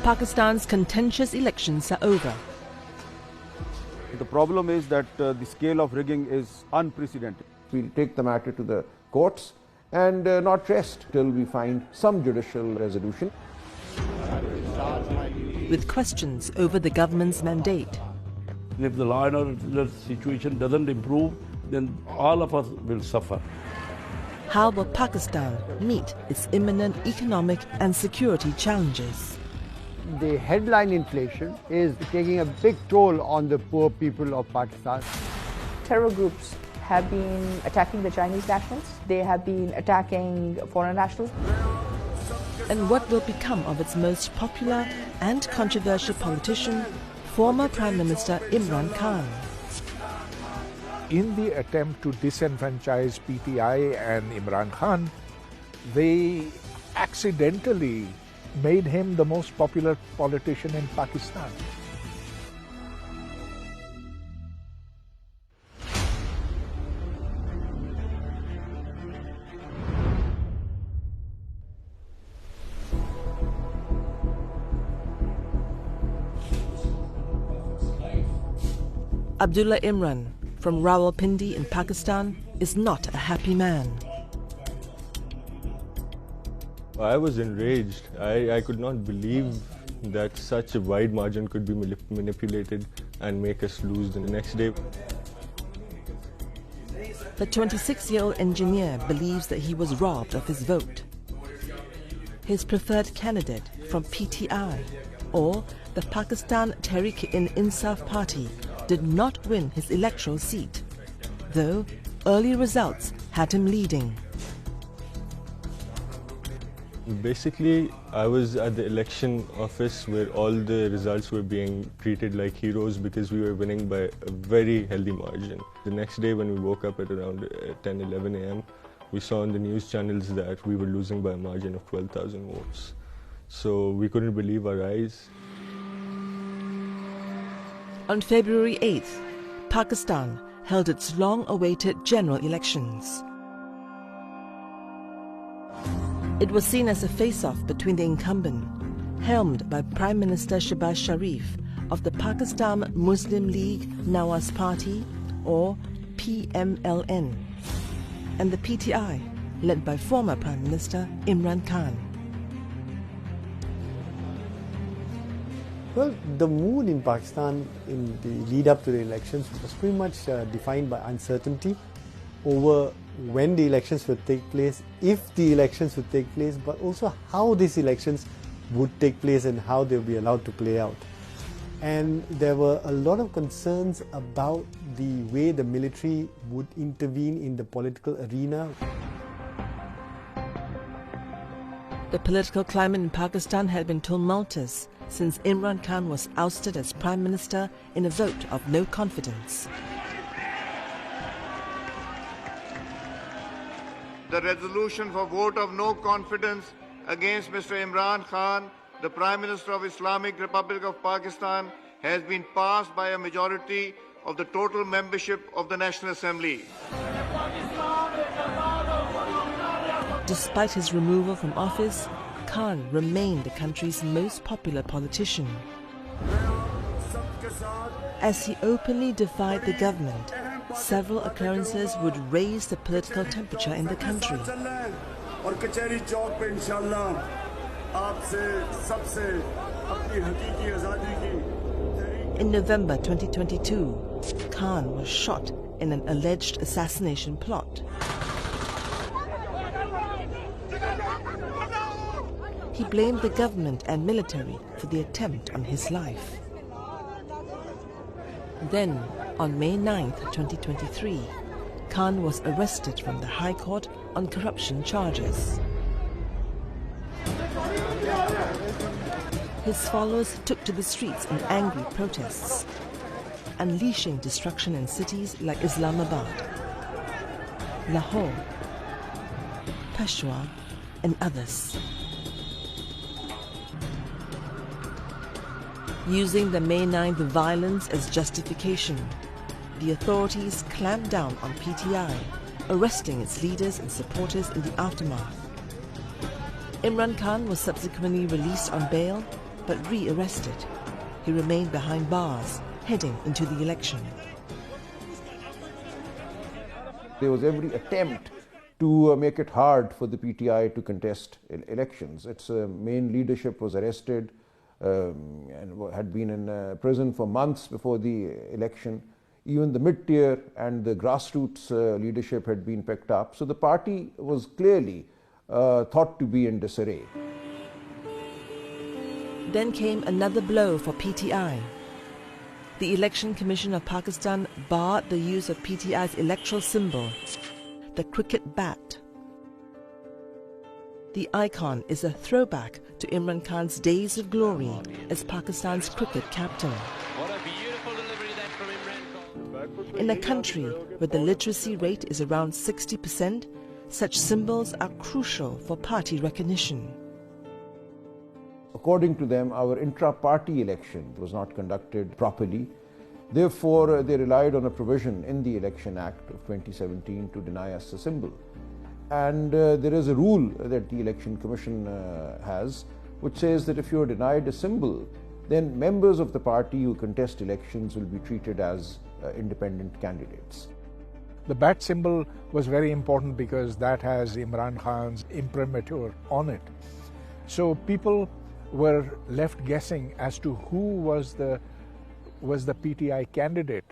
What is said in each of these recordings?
Pakistan's contentious elections are over. The problem is that the scale of rigging is unprecedented. We'll take the matter to the courts and not rest till we find some judicial resolution. With questions over the government's mandate. If the law and order situation doesn't improve, then all of us will suffer. How will Pakistan meet its imminent economic and security challenges? The headline inflation is taking a big toll on the poor people of Pakistan. Terror groups have been attacking the Chinese nationals. They have been attacking foreign nationals. And what will become of its most popular and controversial politician, former Prime Minister Imran Khan? In the attempt to disenfranchise PTI and Imran Khan, they accidentally made him the most popular politician in Pakistan. Abdullah Imran from Rawalpindi in Pakistan is not a happy man. I was enraged. I could not believe that such a wide margin could be manipulated and make us lose the next day. The 26-year-old engineer believes that he was robbed of his vote. His preferred candidate from PTI, or the Pakistan Tehreek-e-Insaf Party, did not win his electoral seat, though early results had him leading. Basically, I was at the election office where all the results were being treated like heroes because we were winning by a very healthy margin. The next day when we woke up at around 10-11 a.m., we saw on the news channels that we were losing by a margin of 12,000 votes. So we couldn't believe our eyes. On February 8th, Pakistan held its long-awaited general elections. It was seen as a face-off between the incumbent, helmed by Prime Minister Shehbaz Sharif of the Pakistan Muslim League Nawaz Party, or PMLN, and the PTI, led by former Prime Minister Imran Khan. Well, the mood in Pakistan in the lead up to the elections was pretty much defined by uncertainty over when the elections would take place, if the elections would take place, but also how these elections would take place and how they would be allowed to play out. And there were a lot of concerns about the way the military would intervene in the political arena. The political climate in Pakistan had been tumultuous since Imran Khan was ousted as Prime Minister in a vote of no confidence. The resolution for vote of no confidence against Mr. Imran Khan, the Prime Minister of Islamic Republic of Pakistan, has been passed by a majority of the total membership of the National Assembly. Despite his removal from office, Khan remained the country's most popular politician. As he openly defied the government, several occurrences would raise the political temperature in the country. In November 2022, Khan was shot in an alleged assassination plot. He blamed the government and military for the attempt on his life. Then, on May 9, 2023, Khan was arrested from the High Court on corruption charges. His followers took to the streets in angry protests, unleashing destruction in cities like Islamabad, Lahore, Peshawar, and others. Using the May 9th violence as justification, the authorities clamped down on PTI, arresting its leaders and supporters in the aftermath. Imran Khan was subsequently released on bail, but re-arrested. He remained behind bars, heading into the election. There was every attempt to make it hard for the PTI to contest elections. Its main leadership was arrested and had been in prison for months before the election. Even the mid-tier and the grassroots leadership had been picked up. So the party was clearly thought to be in disarray. Then came another blow for PTI. The Election Commission of Pakistan barred the use of PTI's electoral symbol, the cricket bat. The icon is a throwback to Imran Khan's days of glory as Pakistan's cricket captain. What a beautiful delivery that from Imran Khan. In a country where the literacy rate is around 60%, such symbols are crucial for party recognition. According to them, our intra-party election was not conducted properly. Therefore, they relied on a provision in the Election Act of 2017 to deny us the symbol. And there is a rule that the Election Commission has, which says that if you are denied a symbol, then members of the party who contest elections will be treated as independent candidates. The bat symbol was very important because that has Imran Khan's imprimatur on it. So people were left guessing as to who was the PTI candidate.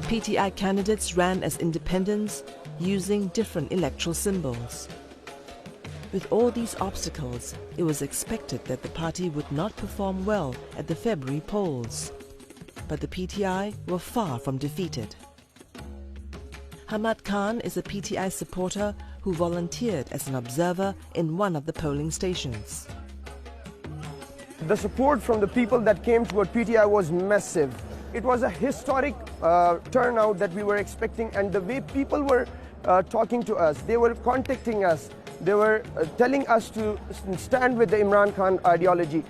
PTI candidates ran as independents using different electoral symbols. With all these obstacles, it was expected that the party would not perform well at the February polls. But the PTI were far from defeated. Hamad Khan is a PTI supporter who volunteered as an observer in one of the polling stations. The support from the people that came toward PTI was massive. It was a historic turnout that we were expecting, and the way people were talking to us, they were contacting us, they were telling us to stand with the Imran Khan ideology.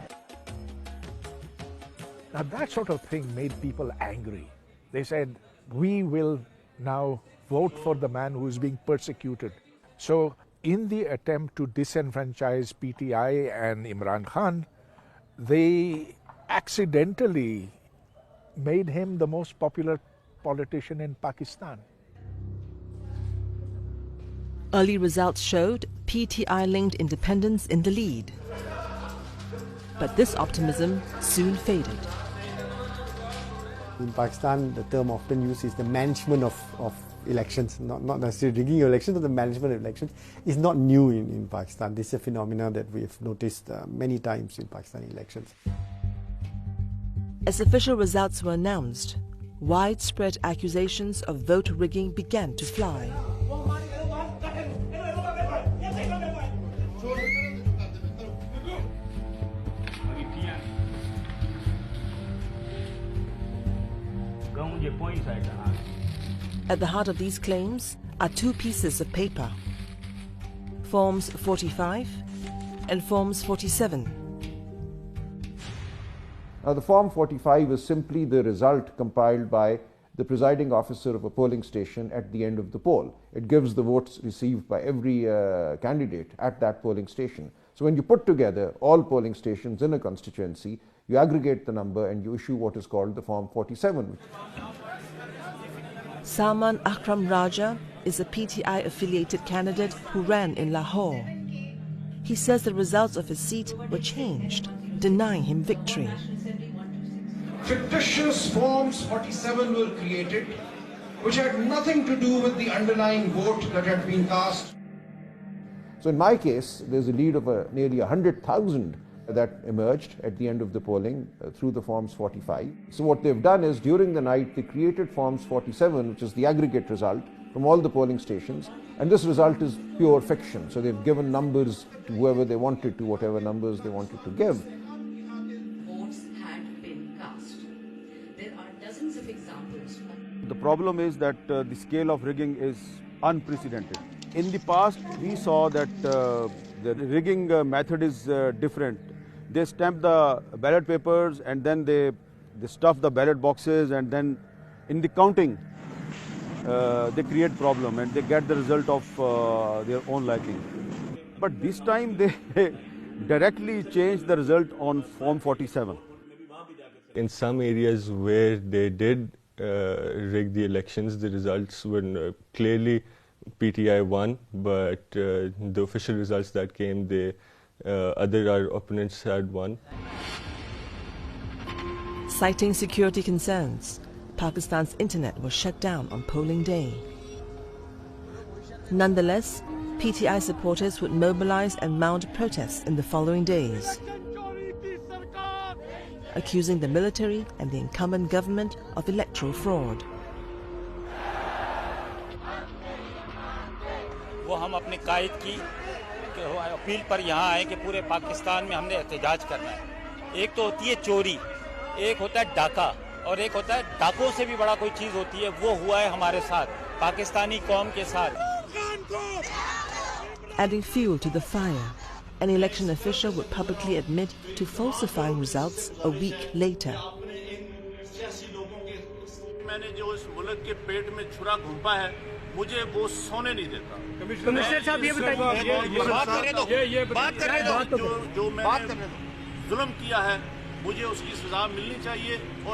Now that sort of thing made people angry. They said, we will now vote for the man who is being persecuted. So in the attempt to disenfranchise PTI and Imran Khan, they accidentally made him the most popular politician in Pakistan. Early results showed PTI-linked independents in the lead. But this optimism soon faded. In Pakistan, the term often used is the management of elections, not necessarily rigging elections, but the management of elections is not new in Pakistan. This is a phenomenon that we've noticed many times in Pakistani elections. As official results were announced, widespread accusations of vote rigging began to fly. At the heart of these claims are two pieces of paper, Forms 45 and Forms 47. Now, the Form 45 is simply the result compiled by the presiding officer of a polling station at the end of the poll. It gives the votes received by every candidate at that polling station. So when you put together all polling stations in a constituency, you aggregate the number and you issue what is called the Form 47. Salman Akram Raja is a PTI-affiliated candidate who ran in Lahore. He says the results of his seat were changed, denying him victory. Fictitious Forms 47 were created, which had nothing to do with the underlying vote that had been cast. So in my case, there's a lead of nearly 100,000 that emerged at the end of the polling through the Forms 45. So what they've done is, during the night, they created Forms 47, which is the aggregate result from all the polling stations, and this result is pure fiction. So they've given numbers to whoever they wanted to, whatever numbers they wanted to give. Votes had been cast. There are dozens of examples. The problem is that the scale of rigging is unprecedented. In the past, we saw that the rigging method is different. They stamp the ballot papers and then they stuff the ballot boxes, and then in the counting they create problem and they get the result of their own liking. But this time directly changed the result on Form 47. In some areas where they did rig the elections, the results were clearly PTI won, but the official results that came, our opponents had won. Citing security concerns, Pakistan's internet was shut down on polling day. Nonetheless, PTI supporters would mobilize and mount protests in the following days, accusing the military and the incumbent government of electoral fraud. वो हम अपने कायद की appeal पर यहाँ आए कि पूरे पाकिस्तान में हमने एहतजाज करना है। एक तो होती है चोरी, एक होता है डाका, और एक होता है डाकों से भी बड़ा कोई चीज होती है। वो हुआ है हमारे साथ, पाकिस्तानी कौम के साथ। Adding fuel to the fire, an election official would publicly admit to falsifying results a week later. मैंने जो इस मुल्क के पेट में छुरा घूंपा है, मुझे वो सोने नहीं देता। कमिश्नर साहब ये बताइए, बात करें तो जो मैंने जुल्म किया है, मुझे उसकी सजा मिलनी चाहिए। और